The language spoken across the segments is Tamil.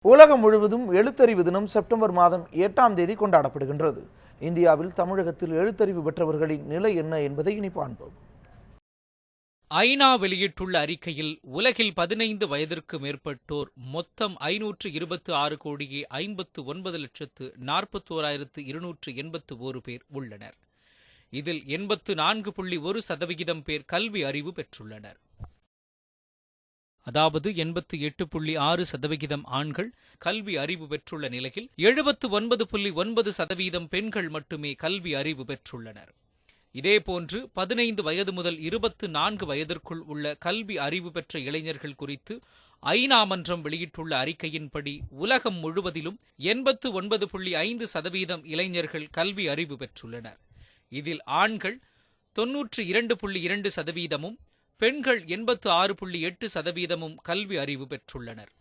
உலகம் முழுவதும் எழுத்தறிவு தினம் செப்டம்பர் மாதம் 8ஆம் தேதி கொண்டாடப்படுகின்றது. இந்தியாவில் தமிழகத்தில் எழுத்தறிவு பெற்றவர்களின் நிலை என்ன என்பதை இனி காண்போம். ஐநா வெளியிட்டுள்ள அறிக்கையில் உலகில் 15 வயதிற்கு மேற்பட்டோர் மொத்தம் 526 கோடியே 59,41,281 பேர் உள்ளனர். இதில் 84.1% பேர் கல்வி அறிவு பெற்றுள்ளனர். அதாவது 88.6% ஆண்கள் கல்வி அறிவு பெற்றுள்ள நிலையில் 79.9% பெண்கள் மட்டுமே கல்வி அறிவு பெற்றுள்ளனர். இதேபோன்று 15 வயது முதல் 24 வயதிற்குள் உள்ள கல்வி அறிவு பெற்ற இளைஞர்கள் குறித்து ஐநா மன்றம் வெளியிட்டுள்ள அறிக்கையின்படி உலகம் முழுவதிலும் 89.5% இளைஞர்கள் கல்வி அறிவு பெற்றுள்ளனர். இதில் ஆண்கள் 92.2%, பெண்கள் 86.8% கல்வி அறிவு பெற்றுள்ளனர்.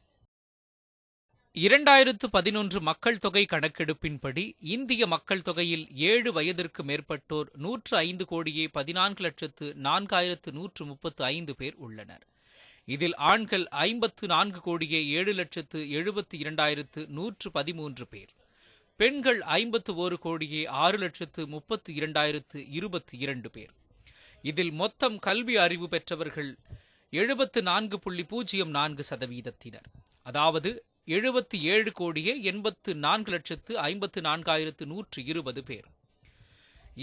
2011 மக்கள் தொகை கணக்கெடுப்பின்படி இந்திய மக்கள் தொகையில் 7 வயதிற்கு மேற்பட்டோர் 105 கோடியே 14,04,135 பேர் உள்ளனர். இதில் ஆண்கள் 54 கோடியே 7,72,113 பேர், பெண்கள் 51 கோடியே 6,32,22 பேர். இதில் மொத்தம் கல்வி அறிவு பெற்றவர்கள் 74.04%, அதாவது 77 கோடியே 84,54,120 பேர்.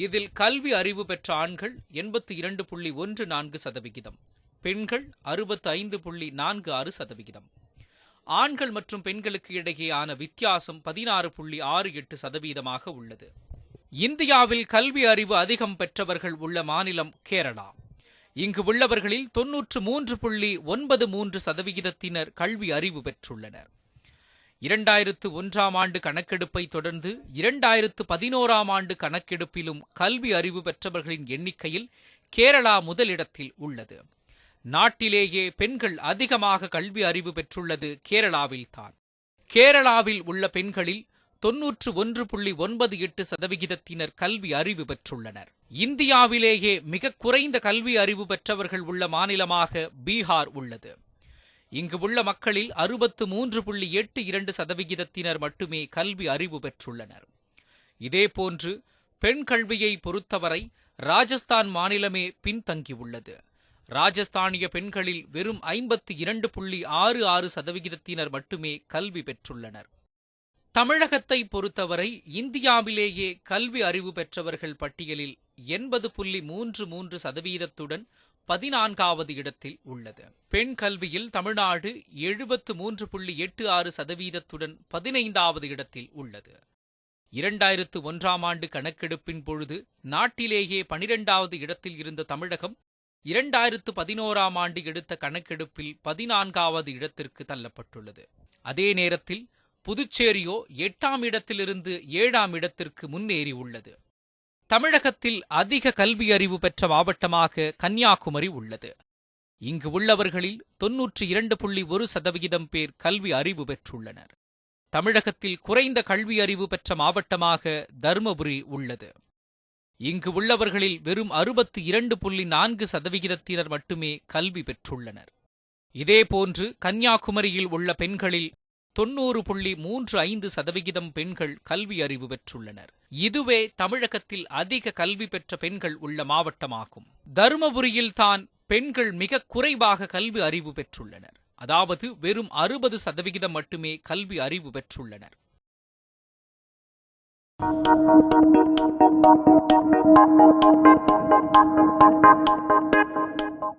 இதில் கல்வி அறிவு பெற்ற ஆண்கள் 82.14%, பெண்கள் 65.46%. ஆண்கள் மற்றும் பெண்களுக்கு இடையேயான வித்தியாசம் 16.68% உள்ளது. இந்தியாவில் கல்வி அறிவு அதிகம் பெற்றவர்கள் உள்ள மாநிலம் கேரளா. இங்கு உள்ளவர்களில் 93.93% கல்வி அறிவு பெற்றுள்ளனர். 2001ஆம் ஆண்டு கணக்கெடுப்பை தொடர்ந்து 2011ஆம் ஆண்டு கணக்கெடுப்பிலும் கல்வி அறிவு பெற்றவர்களின் எண்ணிக்கையில் கேரளா முதலிடத்தில் உள்ளது. நாட்டிலேயே பெண்கள் அதிகமாக கல்வி அறிவு பெற்றுள்ளது கேரளாவில்தான். கேரளாவில் உள்ள பெண்களில் 91.98% கல்வி அறிவு பெற்றுள்ளனர். இந்தியாவிலேயே மிக குறைந்த கல்வி அறிவு பெற்றவர்கள் உள்ள மாநிலமாக பீகார் உள்ளது. இங்கு உள்ள மக்களில் 63.82% மட்டுமே கல்வி அறிவு பெற்றுள்ளனர். இதேபோன்று பெண் கல்வியை பொறுத்தவரை ராஜஸ்தான் மாநிலமே பின்தங்கியுள்ளது. ராஜஸ்தானிய பெண்களில் வெறும் 52.66% மட்டுமே கல்வி பெற்றுள்ளனர். தமிழகத்தை பொறுத்தவரை இந்தியாவிலேயே கல்வி அறிவு பெற்றவர்கள் பட்டியலில் 80.33%, 14வது இடத்தில் உள்ளது. பெண் கல்வியில் தமிழ்நாடு 73.86%, 15வது இடத்தில் உள்ளது. 2001ஆம் ஆண்டு கணக்கெடுப்பின் பொழுது நாட்டிலேயே 12வது இடத்தில் இருந்த தமிழகம் 2011ஆம் ஆண்டு எடுத்த கணக்கெடுப்பில் 14வது இடத்திற்கு தள்ளப்பட்டுள்ளது. அதே நேரத்தில் புதுச்சேரியோ 8ஆம் இடத்திலிருந்து 7ஆம் இடத்திற்கு முன்னேறி உள்ளது. தமிழகத்தில் அதிக கல்வி அறிவு பெற்ற மாவட்டமாக கன்னியாகுமரி உள்ளது. இங்கு உள்ளவர்களில் 92.1% பேர் கல்வி அறிவு பெற்றுள்ளனர். தமிழகத்தில் குறைந்த கல்வி அறிவு பெற்ற மாவட்டமாக தருமபுரி உள்ளது. இங்கு உள்ளவர்களில் வெறும் 62.4% மட்டுமே கல்வி பெற்றுள்ளனர். இதேபோன்று கன்னியாகுமரியில் உள்ள பெண்களில் 90.35% பெண்கள் கல்வி அறிவு பெற்றுள்ளனர். இதுவே தமிழகத்தில் அதிக கல்வி பெற்ற பெண்கள் உள்ள மாவட்டமாகும். தருமபுரியில் தான் பெண்கள் மிக குறைவாக கல்வி அறிவு பெற்றுள்ளனர். அதாவது வெறும் 60% மட்டுமே கல்வி அறிவு பெற்றுள்ளனர்.